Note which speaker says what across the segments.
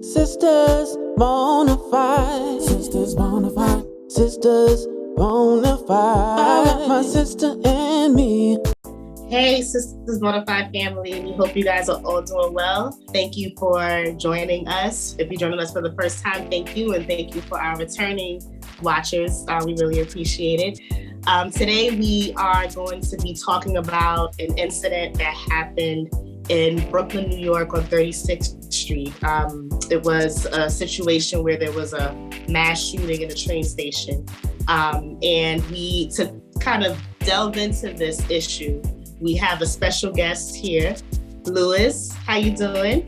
Speaker 1: Sistas, Bonafide. Sistas, Bonafide. Sistas, Bonafide. I got my sister and me.
Speaker 2: Hey, Sistas Bonafide family. We hope you guys are all doing well. Thank you for joining us. If you're joining us for the first time, thank you. And thank you for our returning watchers. We really appreciate it. Today, we are going to be talking about an incident that happened in Brooklyn, New York on 36th Street. It was a situation where there was a mass shooting in a train station. And to kind of delve into this issue, we have a special guest here, Lewis. How you doing?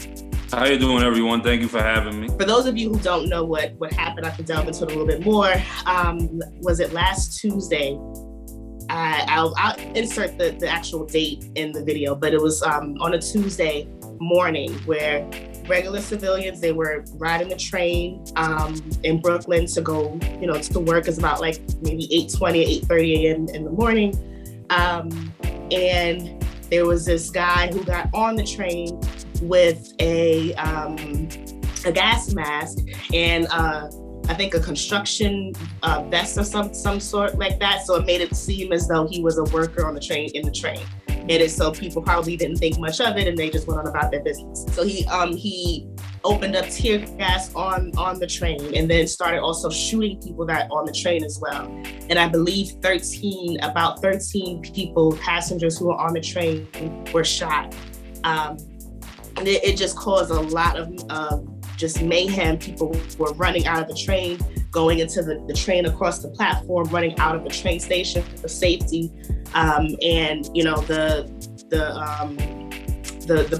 Speaker 3: How you doing, everyone? Thank you for having me.
Speaker 2: For those of you who don't know what happened, I can delve into it a little bit more. Was it last Tuesday? I'll insert the actual date in the video, but it was on a Tuesday morning where regular civilians, they were riding the train in Brooklyn to go, to work. It's about like maybe 8:20, 8:30 a.m. in the morning. And there was this guy who got on the train with a gas mask and I think a construction vest or some sort like that. So it made it seem as though he was a worker on the train, in the train. And so people probably didn't think much of it and they just went on about their business. So he opened up tear gas on the train and then started also shooting people that on the train as well. And I believe about 13 people, passengers who were on the train, were shot. And it just caused a lot of just mayhem. People were running out of the train, going into the train across the platform, running out of the train station for safety. And the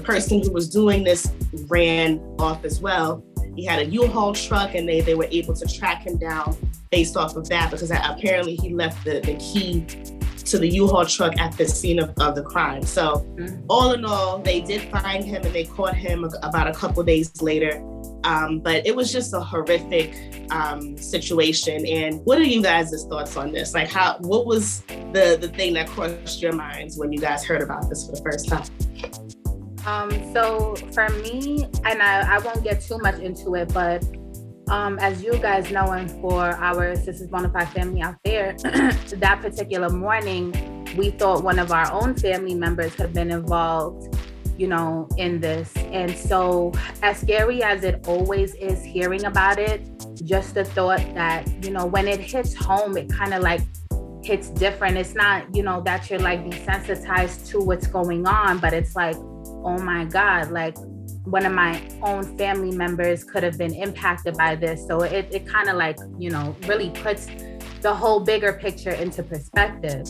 Speaker 2: person who was doing this ran off as well. He had a U-Haul truck and they were able to track him down based off of that, because apparently he left the key to the U-Haul truck at the scene of the crime. So all in all, they did find him and they caught him about a couple days later. But it was just a horrific situation. And what are you guys' thoughts on this? Like, what was the thing that crossed your minds when you guys heard about this for the first time?
Speaker 4: So for me, and I won't get too much into it, but as you guys know, and for our Sistas Bonafide family out there, that particular morning, we thought one of our own family members had been involved, in this. And so as scary as it always is hearing about it, just the thought that, when it hits home, it kind of like hits different. It's not, that you're like desensitized to what's going on, but it's like, oh my God, like one of my own family members could have been impacted by this. So it kind of like, really puts the whole bigger picture into perspective.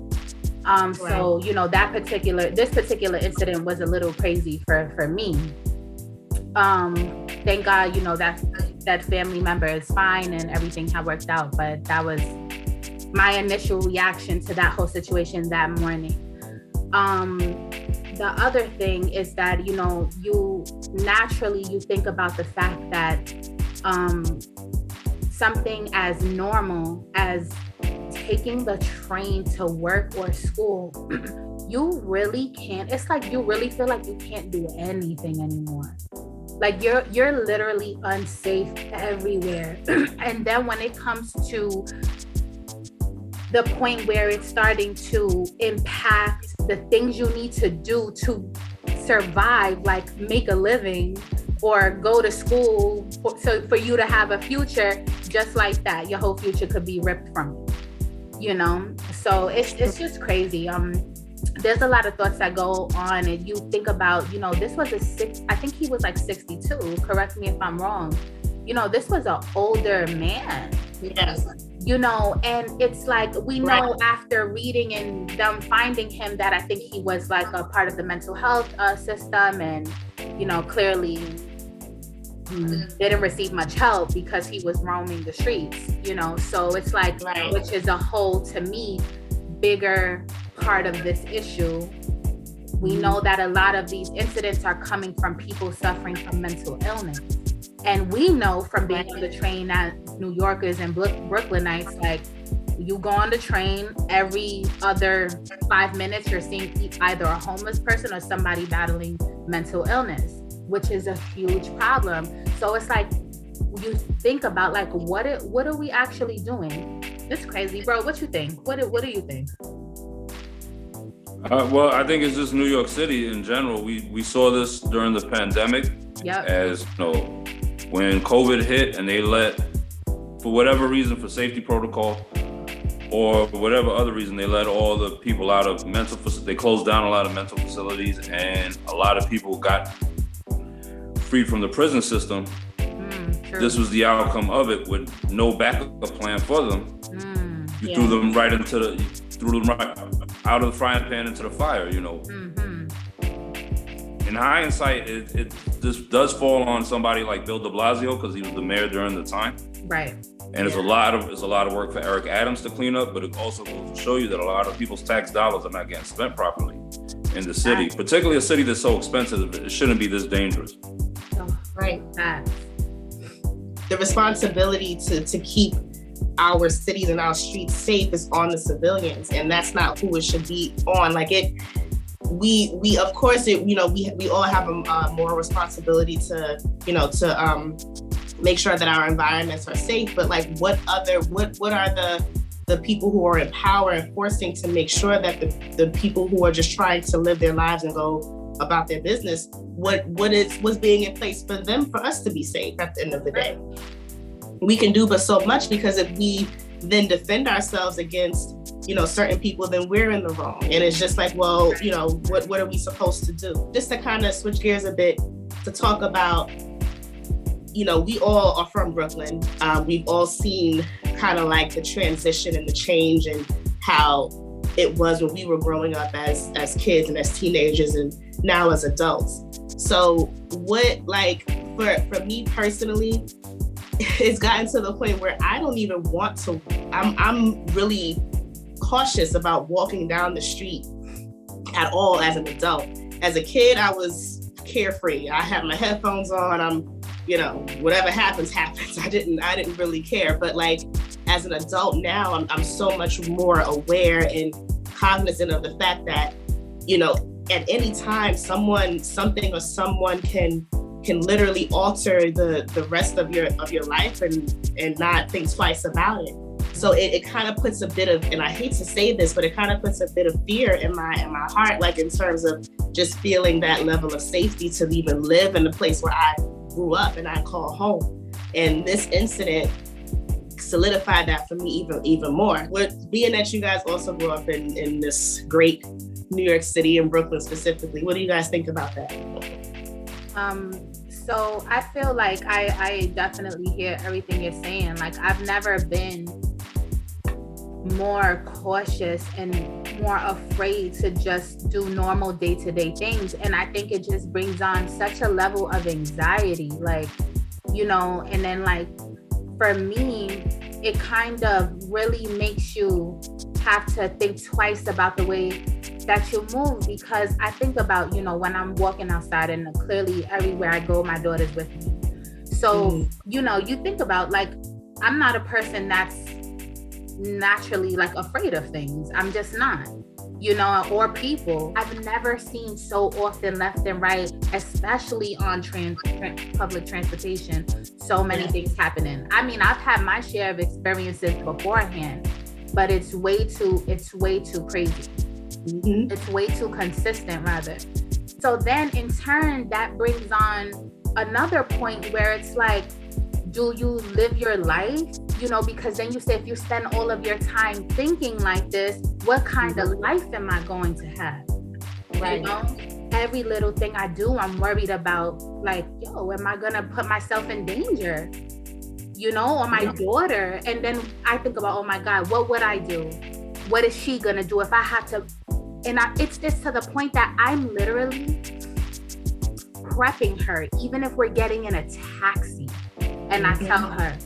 Speaker 4: Right. So, this particular incident was a little crazy for me. Thank God, that family member is fine and everything had worked out, but that was my initial reaction to that whole situation that morning. The other thing is that, you naturally think about the fact that something as normal as taking the train to work or school, you really can't. It's like you really feel like you can't do anything anymore. Like you're literally unsafe everywhere. And then when it comes to the point where it's starting to impact the things you need to do to survive, like make a living or go to school, so for you to have a future, just like that, your whole future could be ripped from you, So it's just crazy. There's a lot of thoughts that go on, and you think about, this was I think he was like 62, correct me if I'm wrong. This was an older man.
Speaker 2: Yes.
Speaker 4: And it's like, we know after reading and them finding him that I think he was like a part of the mental health system, and, clearly didn't receive much help because he was roaming the streets, so it's like, which is a whole, to me, bigger part of this issue. We know that a lot of these incidents are coming from people suffering from mental illness. And we know from being on the train as New Yorkers and Brooklynites, like, you go on the train, every other 5 minutes, you're seeing either a homeless person or somebody battling mental illness. which is a huge problem. So it's like, you think about like, what are we actually doing? It's crazy, bro. What you think? What do you think?
Speaker 3: Well, I think it's just New York City in general. We saw this during the pandemic.
Speaker 4: Yep.
Speaker 3: As you know, when COVID hit and they let, for whatever reason, for safety protocol or whatever other reason, they let all the people out of mental facilities. They closed down a lot of mental facilities, and a lot of people got freed from the prison system. This was the outcome of it, with no backup plan for them. You threw them right out of the frying pan into the fire, you know. In hindsight, it this does fall on somebody like Bill de Blasio, because he was the mayor during the time.
Speaker 4: Right.
Speaker 3: And it's a lot of work for Eric Adams to clean up, but it also goes to show you that a lot of people's tax dollars are not getting spent properly in the city, particularly a city that's so expensive. It shouldn't be this dangerous.
Speaker 4: Oh, right.
Speaker 2: The responsibility to keep our cities and our streets safe is on the civilians, and that's not who it should be on. Like we of course, we all have a moral responsibility to make sure that our environments are safe. But like, what are the people who are in power enforcing to make sure that the people who are just trying to live their lives and go about their business, what's being in place for them, for us to be safe at the end of the day? We can do but so much, because if we then defend ourselves against, certain people, then we're in the wrong. And it's just like, well, what are we supposed to do? Just to kind of switch gears a bit, to talk about, we all are from Brooklyn. We've all seen kind of like the transition and the change and how it was when we were growing up as kids and as teenagers, and now as adults. So what, like, for me personally, it's gotten to the point where I don't even want to, I'm really cautious about walking down the street at all as an adult. As a kid, I was carefree. I had my headphones on. I'm, whatever happens. I didn't really care. But like, as an adult now, I'm so much more aware and cognizant of the fact that, at any time, something or someone can literally alter the rest of your life and not think twice about it. So it kind of puts a bit of, and I hate to say this, but it kind of puts a bit of fear in my heart, like in terms of just feeling that level of safety to even live in the place where I grew up and I call home. And this incident solidified that for me even more. Being that you guys also grew up in this great New York City and Brooklyn specifically, what do you guys think about that?
Speaker 4: So I feel like I definitely hear everything you're saying. Like, I've never been more cautious and more afraid to just do normal day-to-day things. And I think it just brings on such a level of anxiety, like, and then like, for me, it kind of really makes you have to think twice about the way that you move, because I think about, when I'm walking outside, and clearly everywhere I go, my daughter's with me. So, you think about, like, I'm not a person that's naturally like afraid of things. I'm just not, or people. I've never seen so often left and right, especially on public transportation, so many things happening. I mean, I've had my share of experiences beforehand, but it's way too crazy. Mm-hmm. It's way too consistent, rather. So then in turn, that brings on another point where it's like, do you live your life? Because then you say, if you spend all of your time thinking like this, what kind of life am I going to have? Right. Every little thing I do, I'm worried about, like, am I gonna put myself in danger? Or my daughter. And then I think about, oh my God, what would I do? What is she gonna do if I have to? And it's just to the point that I'm literally prepping her, even if we're getting in a taxi. And I tell her,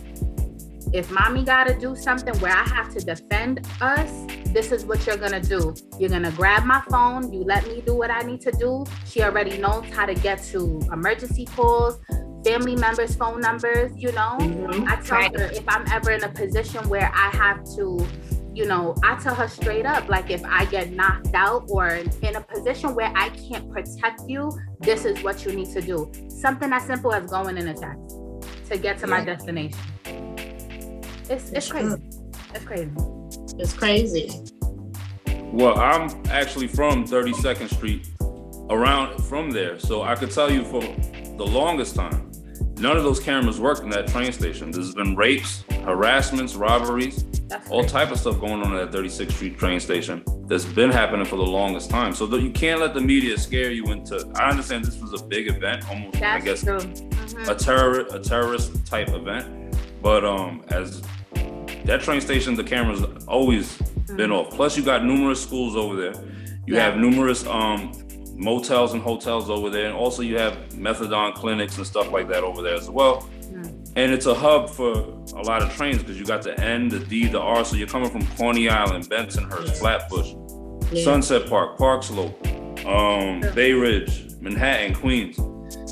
Speaker 4: if mommy gotta do something where I have to defend us, this is what you're gonna do. You're gonna grab my phone, you let me do what I need to do. She already knows how to get to emergency calls, family members' phone numbers, I tell her, if I'm ever in a position where I have to, I tell her straight up, like, if I get knocked out or in a position where I can't protect you, this is what you need to do. Something as simple as going in a taxi to get to my destination. It's crazy. It's crazy.
Speaker 2: It's crazy.
Speaker 3: Well, I'm actually from 32nd Street, around from there. So I could tell you for the longest time, none of those cameras worked in that train station. There's been rapes, harassments, robberies, all type of stuff going on at that 36th Street train station that's been happening for the longest time. So you can't let the media scare you into, I understand this was a big event, almost,
Speaker 4: That's
Speaker 3: I guess,
Speaker 4: true.
Speaker 3: a terrorist type event. But as that train station, the cameras always been off. Plus you got numerous schools over there. You have numerous motels and hotels over there. And also you have methadone clinics and stuff like that over there as well. And it's a hub for a lot of trains because you got the N, the D, the R. So you're coming from Coney Island, Bensonhurst, Flatbush, Sunset Park, Park Slope, Bay Ridge, Manhattan, Queens.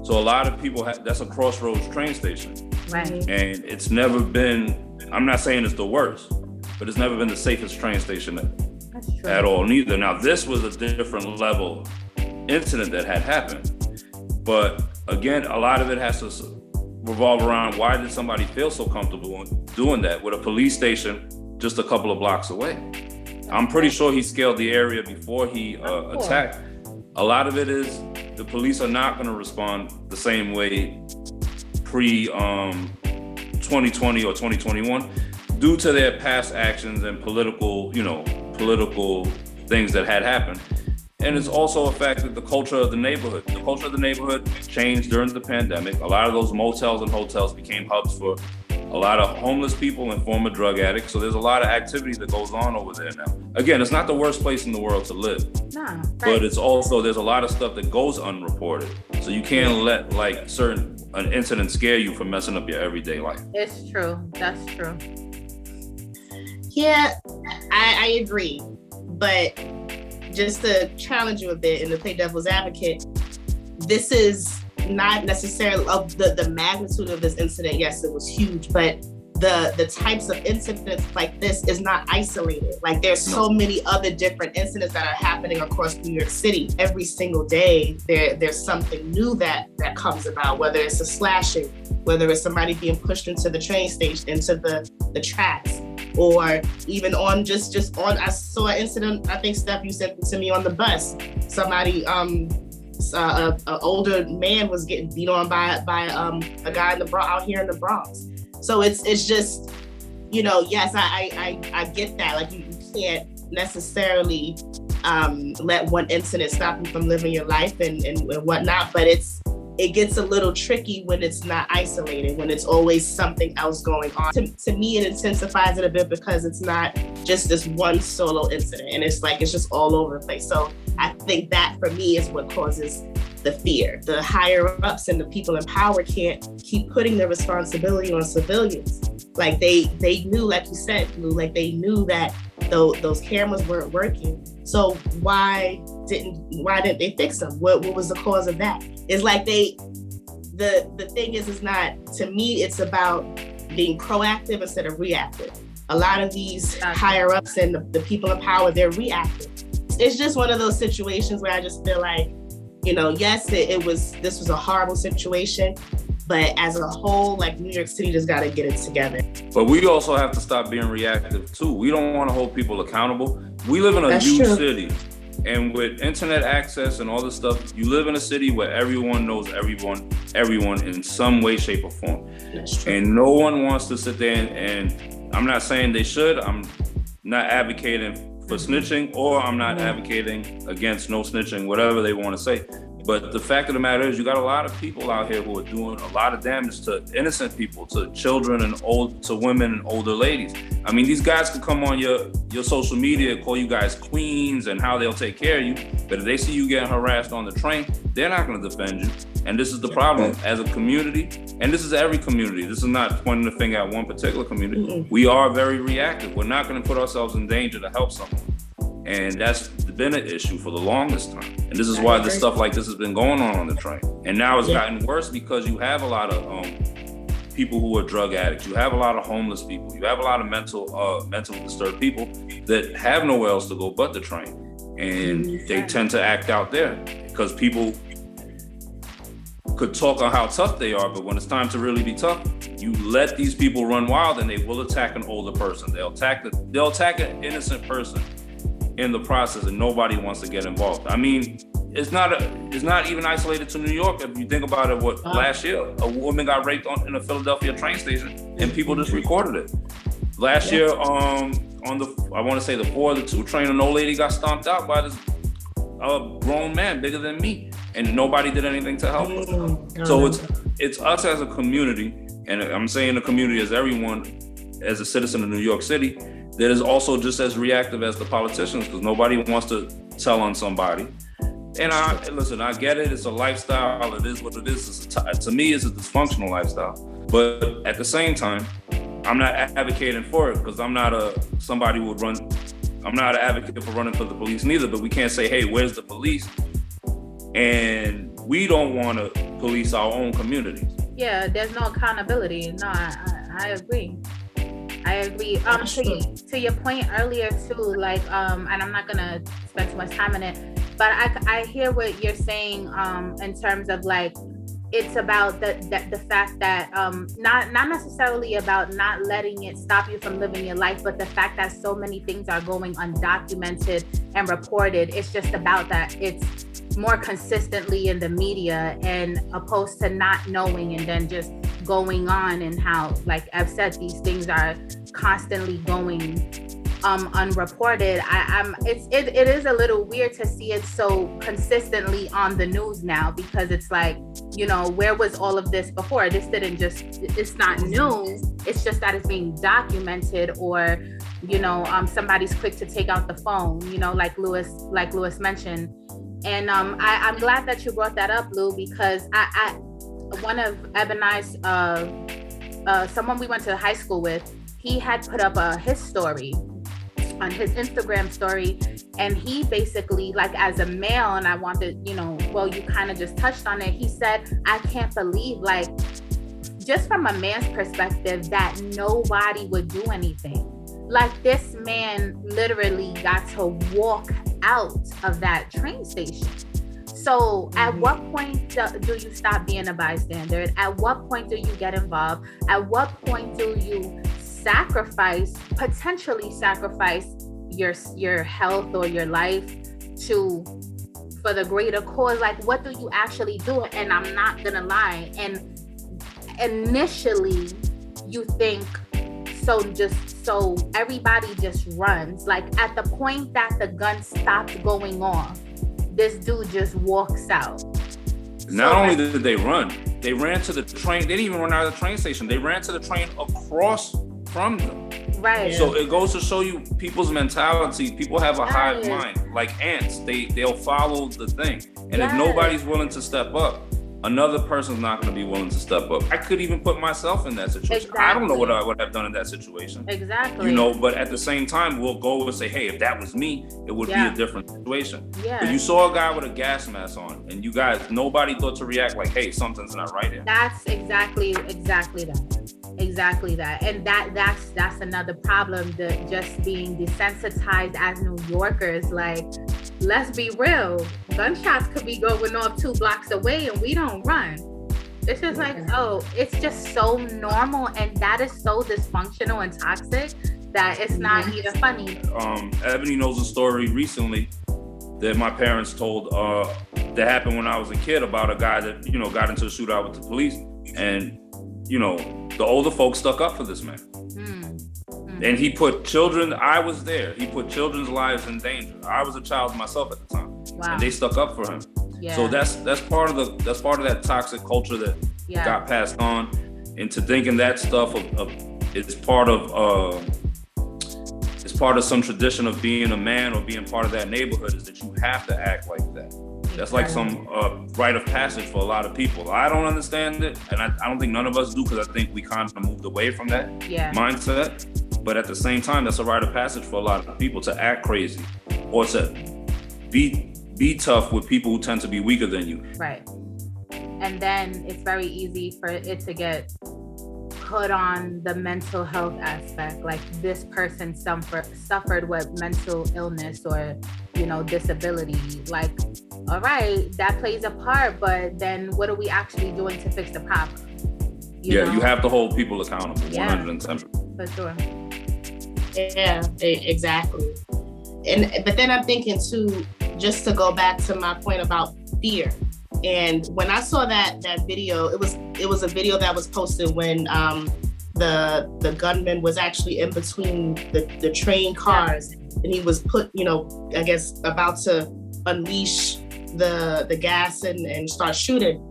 Speaker 3: So a lot of people that's a crossroads train station.
Speaker 4: Right.
Speaker 3: And it's never been, I'm not saying it's the worst, but it's never been the safest train station at all neither. Now this was a different level incident that had happened. But again, a lot of it has to revolve around why did somebody feel so comfortable doing that with a police station just a couple of blocks away. I'm pretty sure he scaled the area before he attacked. A lot of it is the police are not going to respond the same way pre 2020 or 2021 due to their past actions and political things that had happened. And it's also affected the culture of the neighborhood. The culture of the neighborhood changed during the pandemic. A lot of those motels and hotels became hubs for a lot of homeless people and former drug addicts. So there's a lot of activity that goes on over there now. Again, it's not the worst place in the world to live.
Speaker 4: No, right.
Speaker 3: But it's also, there's a lot of stuff that goes unreported. So you can't let an incident scare you from messing up your everyday life.
Speaker 4: It's true. That's true.
Speaker 2: Yeah, I agree. But just to challenge you a bit and to play devil's advocate, this is not necessarily of the magnitude of this incident. Yes, it was huge, but the types of incidents like this is not isolated. Like there's so many other different incidents that are happening across New York City. Every single day, there's something new that comes about, whether it's a slashing, whether it's somebody being pushed into the train station, into the tracks, or even on just on, I saw an incident, I think Steph, you sent it to me on the bus. Somebody, an older man was getting beat on by a guy out here in the Bronx. So it's just, yes, I get that. Like you can't necessarily let one incident stop you from living your life and whatnot, but it gets a little tricky when it's not isolated, when it's always something else going on. To me, it intensifies it a bit because it's not just this one solo incident, and it's just all over the place. So I think that for me is what causes the fear. The higher ups and the people in power can't keep putting the responsibility on civilians. Like they knew, like you said, like they knew that those cameras weren't working. So why didn't they fix them? What was the cause of that? It's like the thing is not, to me, it's about being proactive instead of reactive. A lot of these higher ups and the people in power, they're reactive. It's just one of those situations where I just feel like, yes, this was a horrible situation, but as a whole, like New York City just got to get it together.
Speaker 3: But we also have to stop being reactive too. We don't want to hold people accountable. We live in a huge city, and with internet access and all this stuff, you live in a city where everyone knows everyone in some way, shape, or form.
Speaker 2: That's true.
Speaker 3: And no one wants to sit there and I'm not saying they should. I'm not advocating for snitching, or I'm not advocating against no snitching, whatever they want to say. But the fact of the matter is, you got a lot of people out here who are doing a lot of damage to innocent people, to children and to women and older ladies. I mean, these guys could come on your social media, call you guys queens and how they'll take care of you. But if they see you getting harassed on the train, they're not going to defend you. And this is the problem as a community. And this is every community. This is not pointing the finger at one particular community. Mm-hmm. We are very reactive. We're not going to put ourselves in danger to help someone. And that's been an issue for the longest time. And this is why this stuff like this has been going on the train. And now it's gotten worse because you have a lot of people who are drug addicts. You have a lot of homeless people. You have a lot of mentally disturbed people that have nowhere else to go but the train. And they tend to act out there because people could talk on how tough they are, but when it's time to really be tough, you let these people run wild and they will attack an older person. They'll attack an innocent person in the process, and nobody wants to get involved. I mean, it's not even isolated to New York. If you think about it, last year, a woman got raped in a Philadelphia train station and people just recorded it. Last year, on I want to say the 4 or the 2 train, an old lady got stomped out by this grown man bigger than me, and nobody did anything to help her. So it's us as a community, and I'm saying the community as everyone, as a citizen of New York City, that is also just as reactive as the politicians, because nobody wants to tell on somebody. And I get it. It's a lifestyle. It is what it is. To me, it's a dysfunctional lifestyle. But at the same time, I'm not advocating for it, because I'm not somebody who would run. I'm not an advocate for running for the police neither. But we can't say, hey, where's the police? And we don't want to police our own communities.
Speaker 4: Yeah, there's no accountability. No, I agree. To your point earlier too, like, and I'm not gonna spend too much time on it, but I hear what you're saying in terms of like, it's about the fact that not necessarily about not letting it stop you from living your life, but the fact that so many things are going undocumented and reported. It's just about that it's more consistently in the media, and opposed to not knowing and then just going on, and how, like I've said, these things are constantly going unreported. It is a little weird to see it so consistently on the news now, because it's like, where was all of this before? It's not new. It's just that it's being documented, or somebody's quick to take out the phone, like Lewis mentioned. And I'm glad that you brought that up, Lou, because one of Ebonai's someone we went to high school with, he had put up his story on his Instagram story, and he basically, like, as a male, and I wanted, you kind of just touched on it. He said, I can't believe, like, just from a man's perspective, that nobody would do anything. Like, this man literally got to walk out of that train station. So at what point do you stop being a bystander? At what point do you get involved? At what point do you potentially sacrifice your health or your life for the greater cause? Like, what do you actually do? And I'm not gonna lie, and initially you think so everybody just runs. Like, at the point that the gun stopped going off, this dude just walks out.
Speaker 3: Not only did they run, they ran to the train. They didn't even run out of the train station. They ran to the train across from them.
Speaker 4: Right.
Speaker 3: So it goes to show you people's mentality. People have a hive mind, like ants. They'll follow the thing. And if nobody's willing to step up, another person's not going to be willing to step up. I could even put myself in that situation. Exactly. I don't know what I would have done in that situation.
Speaker 4: Exactly.
Speaker 3: But at the same time, we'll go and say, hey, if that was me, it would be a different situation.
Speaker 4: Yeah.
Speaker 3: But you saw a guy with a gas mask on, and you guys, nobody thought to react like, hey, something's not right here.
Speaker 4: That's exactly that. And that's another problem, just being desensitized as New Yorkers. Like, let's be real, gunshots could be going off 2 blocks away and we don't run. It's just like, it's just so normal, and that is so dysfunctional and toxic that it's not even funny.
Speaker 3: Ebony knows a story recently that my parents told that happened when I was a kid, about a guy that, got into a shootout with the police, and, the older folks stuck up for this man. And he put children, I was there, he put children's lives in danger. I was a child myself at the time.
Speaker 4: Wow.
Speaker 3: And they stuck up for him.
Speaker 4: Yeah.
Speaker 3: So that's part of that toxic culture that got passed on into thinking that stuff it's part of some tradition of being a man or being part of that neighborhood, is that you have to act like that. That's like some rite of passage for a lot of people. I don't understand it, and I don't think none of us do, because I think we kind of moved away from that mindset. But at the same time, that's a rite of passage for a lot of people, to act crazy or to be tough with people who tend to be weaker than you.
Speaker 4: Right. And then it's very easy for it to get put on the mental health aspect, like this person suffered with mental illness or, disability. Like, all right, that plays a part, but then what are we actually doing to fix the problem?
Speaker 3: You have to hold people accountable. 110%.
Speaker 4: For sure.
Speaker 2: Yeah, exactly. But then I'm thinking too, just to go back to my point about fear. And when I saw that video, it was a video that was posted when the gunman was actually in between the train cars, and he was put, I guess about to unleash the gas and start shooting.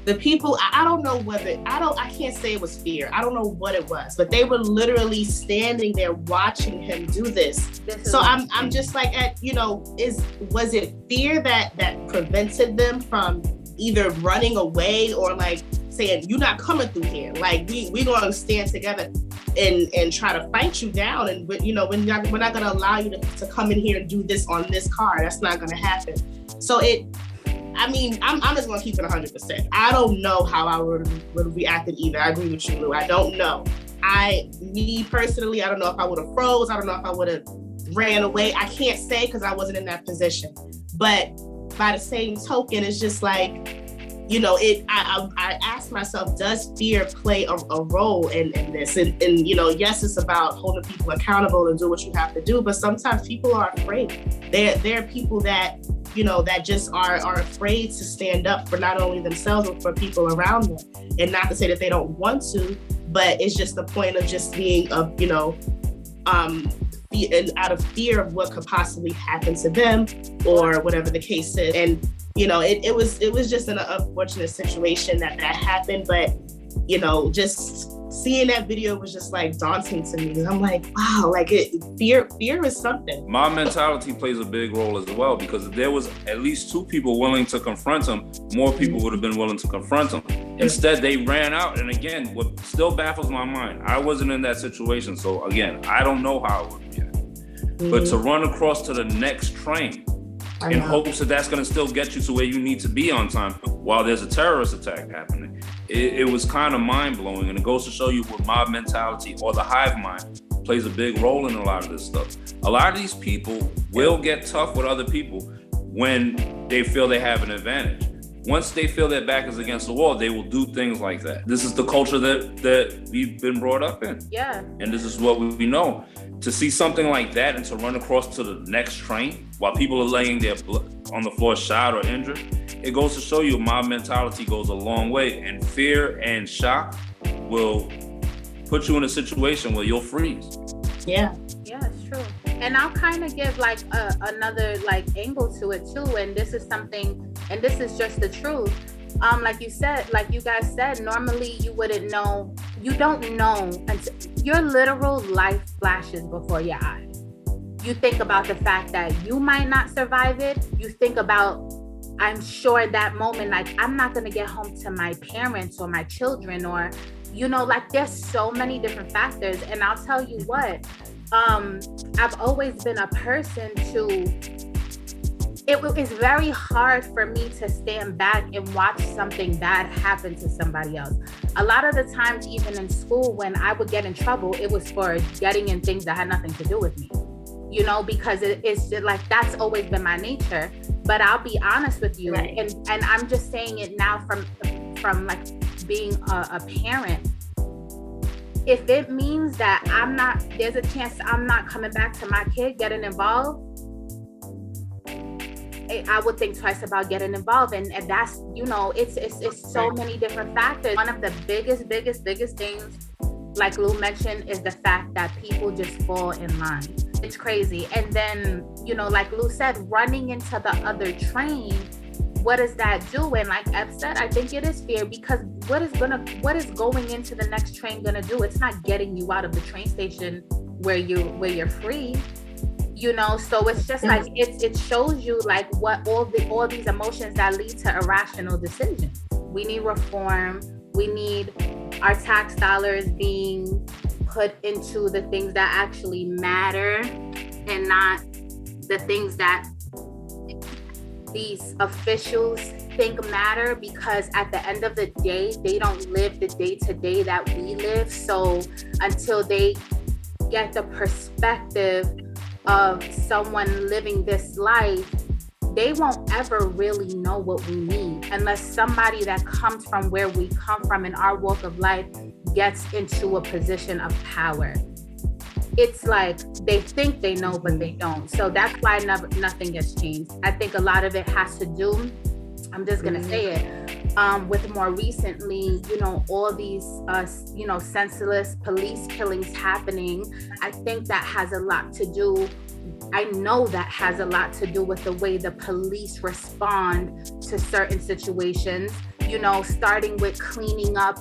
Speaker 2: The people, I don't know I can't say it was fear. I don't know what it was, but they were literally standing there watching him do this. So I'm just like, was it fear that prevented them from either running away or like saying, you're not coming through here. Like we gonna stand together and try to fight you down. And we're not gonna allow you to come in here and do this on this car. That's not gonna happen. So I'm just gonna keep it 100%. I don't know how I would have reacted either. I agree with you, Lou. I don't know. Me personally, I don't know if I would have froze. I don't know if I would have ran away. I can't say because I wasn't in that position. But by the same token, it's just like, I asked myself, does fear play a role in this? And yes, it's about holding people accountable and do what you have to do. But sometimes people are afraid. There are people that that just are afraid to stand up for not only themselves, but for people around them. And not to say that they don't want to, but it's just the point of just being, out of fear of what could possibly happen to them or whatever the case is. And, it was just an unfortunate situation that happened. But, just seeing that video was just like daunting to me. I'm like, wow, like fear is something.
Speaker 3: Mob mentality plays a big role as well, because if there was at least 2 people willing to confront him, more people would have been willing to confront him. Instead, they ran out. And again, what still baffles my mind, I wasn't in that situation. So again, I don't know how I would react. But to run across to the next train in hopes that that's going to still get you to where you need to be on time while there's a terrorist attack happening, it was kind of mind-blowing. And it goes to show you what mob mentality or the hive mind plays a big role in a lot of this stuff. A lot of these people will get tough with other people when they feel they have an advantage. Once they feel their back is against the wall, they will do things like that. This is the culture that we've been brought up in.
Speaker 4: Yeah.
Speaker 3: And this is what we know. To see something like that and to run across to the next train while people are laying there on the floor shot or injured, it goes to show you mob mentality goes a long way. And fear and shock will put you in a situation where you'll freeze.
Speaker 2: Yeah.
Speaker 4: Yeah, it's true. And I'll kind of give like another angle to it too. And this is something, and this is just the truth. Like you guys said, normally you wouldn't know. You don't know until your literal life flashes before your eyes. You think about the fact that you might not survive it. You think about, I'm sure that moment, like I'm not going to get home to my parents or my children, or, there's so many different factors. And I'll tell you what, I've always been a person it's very hard for me to stand back and watch something bad happen to somebody else. A lot of the times, even in school, when I would get in trouble, it was for getting in things that had nothing to do with me, because it's just like, that's always been my nature. But I'll be honest with you,
Speaker 2: right.
Speaker 4: and I'm just saying it now from like being a parent. If it means that there's a chance I'm not coming back to my kid getting involved, I would think twice about getting involved. And that's, it's so many different factors. One of the biggest things, like Lou mentioned, is the fact that people just fall in line. It's crazy. And then, like Lou said, running into the other train, what does that do? And like Eb said, I think it is fear, because what is going into the next train gonna do? It's not getting you out of the train station where you're free. So it's just like it shows you like what all these emotions that lead to irrational decisions. We need reform. We need our tax dollars being put into the things that actually matter, and not the things that these officials think matter, because at the end of the day, they don't live the day-to-day that we live. So until they get the perspective of someone living this life, they won't ever really know what we need unless somebody that comes from where we come from in our walk of life gets into a position of power. It's like they think they know, but they don't. So that's why nothing has changed. I think a lot of it has to do, I'm just going to say it, with more recently, all these, senseless police killings happening. I think that has a lot to do. I know that has a lot to do with the way the police respond to certain situations, starting with cleaning up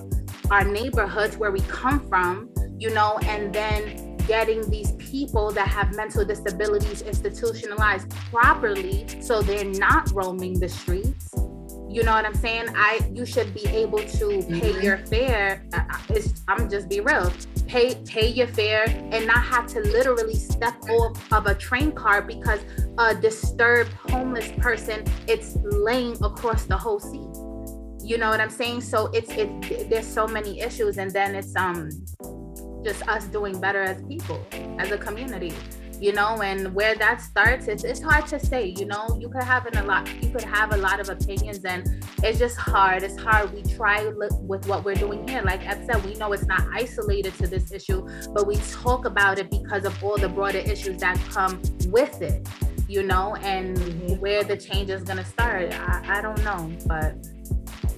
Speaker 4: our neighborhoods where we come from, and then getting these people that have mental disabilities institutionalized properly so they're not roaming the streets. You know what I'm saying? You should be able to pay your fare. I'm just be real. Pay your fare and not have to literally step off of a train car because a disturbed homeless person it's laying across the whole seat. You know what I'm saying? So there's so many issues, and then it's just us doing better as people, as a community. And where that starts, it's hard to say. You could have a lot of opinions, and it's just hard. It's hard. We try with what we're doing here. Like Eb said, we know it's not isolated to this issue, but we talk about it because of all the broader issues that come with it. And where the change is gonna start, I don't know, but.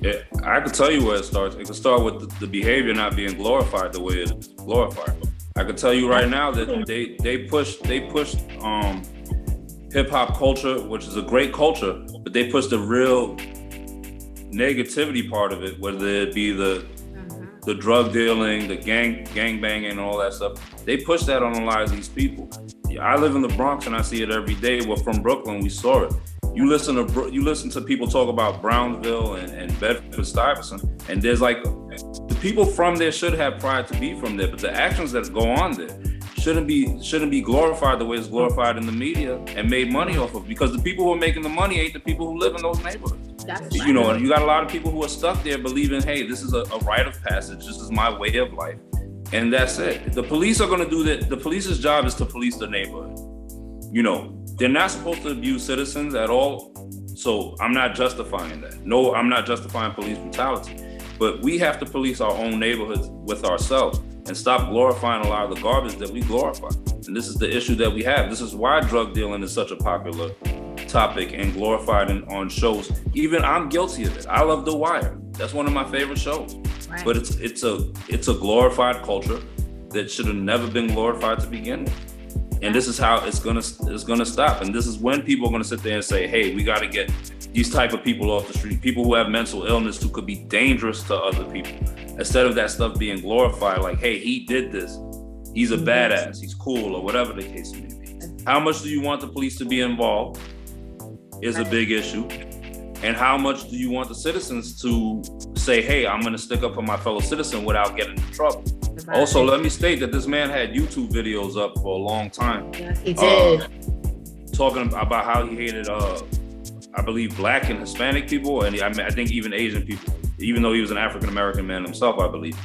Speaker 3: Yeah, I can tell you where it starts. It can start with the behavior not being glorified the way it's glorified. I can tell you right now that they pushed hip hop culture, which is a great culture, but they pushed the real negativity part of it, whether it be the drug dealing, the gang banging, and all that stuff. They pushed that on a lot of these people. I live in the Bronx and I see it every day. We're from Brooklyn, we saw it. You listen to people talk about Brownsville and Bedford-Stuyvesant, and there's like the people from there should have pride to be from there, but the actions that go on there shouldn't be glorified the way it's glorified in the media and made money off of, because the people who are making the money ain't the people who live in those neighborhoods. And you got a lot of people who are stuck there believing, hey, this is a rite of passage, this is my way of life, and that's it. The police are going to do that. The police's job is to police the neighborhood. They're not supposed to abuse citizens at all. So I'm not justifying that. No, I'm not justifying police brutality. But we have to police our own neighborhoods with ourselves and stop glorifying a lot of the garbage that we glorify. And this is the issue that we have. This is why drug dealing is such a popular topic and glorified on shows. Even I'm guilty of it. I love The Wire. That's one of my favorite shows. Right. But it's a glorified culture that should have never been glorified to begin with. And this is how it's gonna stop. And this is when people are gonna sit there and say, hey, we gotta get these type of people off the street, people who have mental illness who could be dangerous to other people. Instead of that stuff being glorified, like, hey, he did this, he's a badass, he's cool, or whatever the case may be. How much do you want the police to be involved is a big issue. And how much do you want the citizens to say, hey, I'm gonna stick up for my fellow citizen without getting in trouble? Also, let me state that this man had YouTube videos up for a long time.
Speaker 2: Yes, he did.
Speaker 3: Talking about how he hated, I believe, Black and Hispanic people, and I think even Asian people, even though he was an African-American man himself, I believe.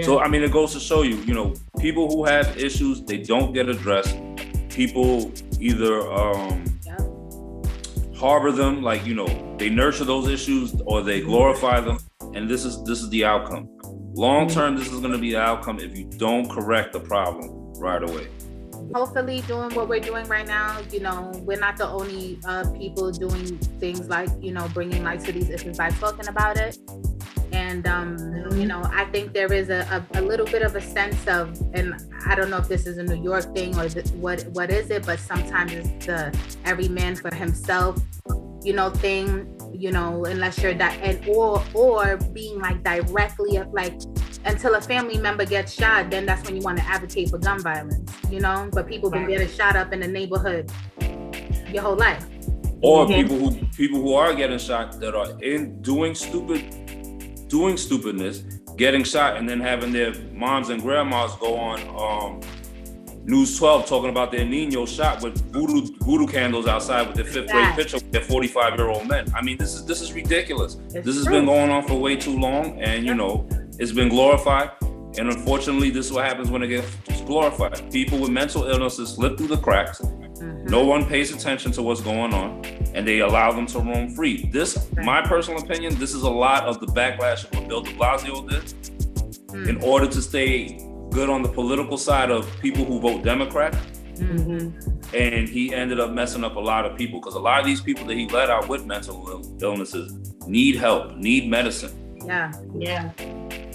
Speaker 3: So, it goes to show you, people who have issues, they don't get addressed. People either harbor them, like, they nurture those issues, or they glorify them, and this is the outcome. Long term, this is going to be the outcome if you don't correct the problem right away.
Speaker 4: Hopefully, doing what we're doing right now, we're not the only people doing things like, bringing light to these issues by talking about it. And, I think there is a little bit of a sense of, and I don't know if this is a New York thing or what is it, but sometimes it's the every man for himself, thing. Unless you're that, and or being like directly like until a family member gets shot, then that's when you want to advocate for gun violence, but people been getting shot up in the neighborhood your whole life.
Speaker 3: Or people who are getting shot that are in doing stupidness, getting shot, and then having their moms and grandmas go on News 12 talking about their Nino shot with voodoo candles outside with their fifth grade picture with their 45-year-old men. I mean, this is ridiculous. This has been going on for way too long, and you know, it's been glorified. And unfortunately, this is what happens when it gets glorified. People with mental illnesses slip through the cracks. No one pays attention to what's going on, and they allow them to roam free. This, my personal opinion, this is a lot of the backlash of what Bill de Blasio did in order to stay good on the political side of people who vote Democrat. And he ended up messing up a lot of people, because a lot of these people that he let out with mental illnesses need help, need medicine.
Speaker 2: Yeah.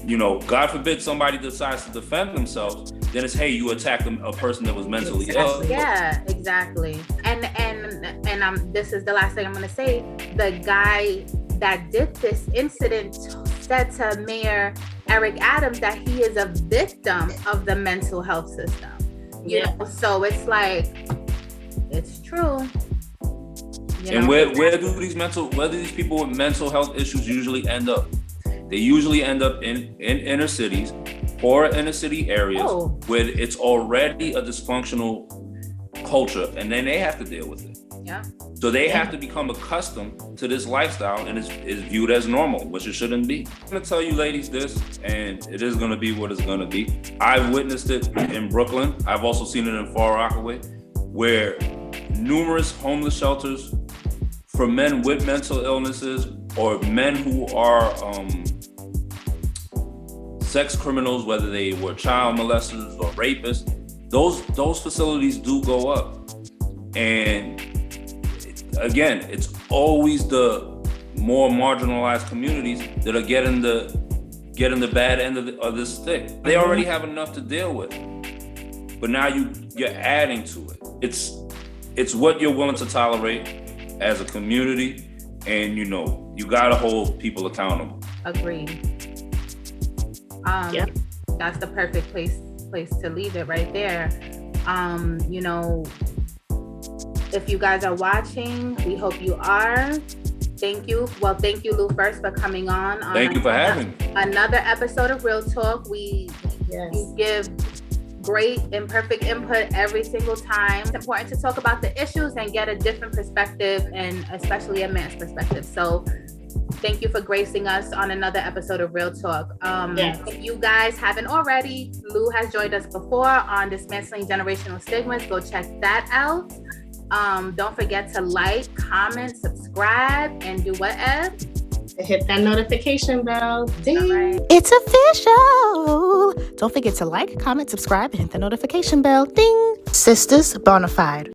Speaker 3: You know, God forbid somebody decides to defend themselves, then it's, hey, you attacked a person that was mentally ill.
Speaker 4: Yeah, exactly. And this is the last thing I'm gonna say. The guy that did this incident said to Mayor Eric Adams that he is a victim of the mental health system. You know, so it's like, it's true.
Speaker 3: And where do these people with mental health issues usually end up? They usually end up in inner cities or inner city areas where it's already a dysfunctional culture, and then they have to deal with it. So they have to become accustomed to this lifestyle, and it's viewed as normal, which it shouldn't be. I'm gonna tell you ladies this, and it is gonna be what it's gonna be. I've witnessed it in Brooklyn. I've also seen it in Far Rockaway, where numerous homeless shelters for men with mental illnesses or men who are sex criminals, whether they were child molesters or rapists, those facilities do go up. And again, it's always the more marginalized communities that are getting the bad end of this stick. They already have enough to deal with, but now you're adding to it. It's what you're willing to tolerate as a community, and you know, you gotta hold people accountable.
Speaker 4: Agreed. That's the perfect place to leave it right there. You know, if you guys are watching, we hope you are. Thank you. Well, thank you, Lou, first for coming on.
Speaker 3: Thank you for having me.
Speaker 4: Another episode of Real Talk. You give great and perfect input every single time. It's important to talk about the issues and get a different perspective, and especially a man's perspective. So thank you for gracing us on another episode of Real Talk. If you guys haven't already, Lou has joined us before on Dismantling Generational Stigmas. Go check that out. Don't forget to like, comment, subscribe, and do what, Ed?
Speaker 2: Hit that notification bell. Ding.
Speaker 4: Right.
Speaker 5: It's official. Don't forget to like, comment, subscribe, and hit the notification bell. Ding. Sistas Bonafide.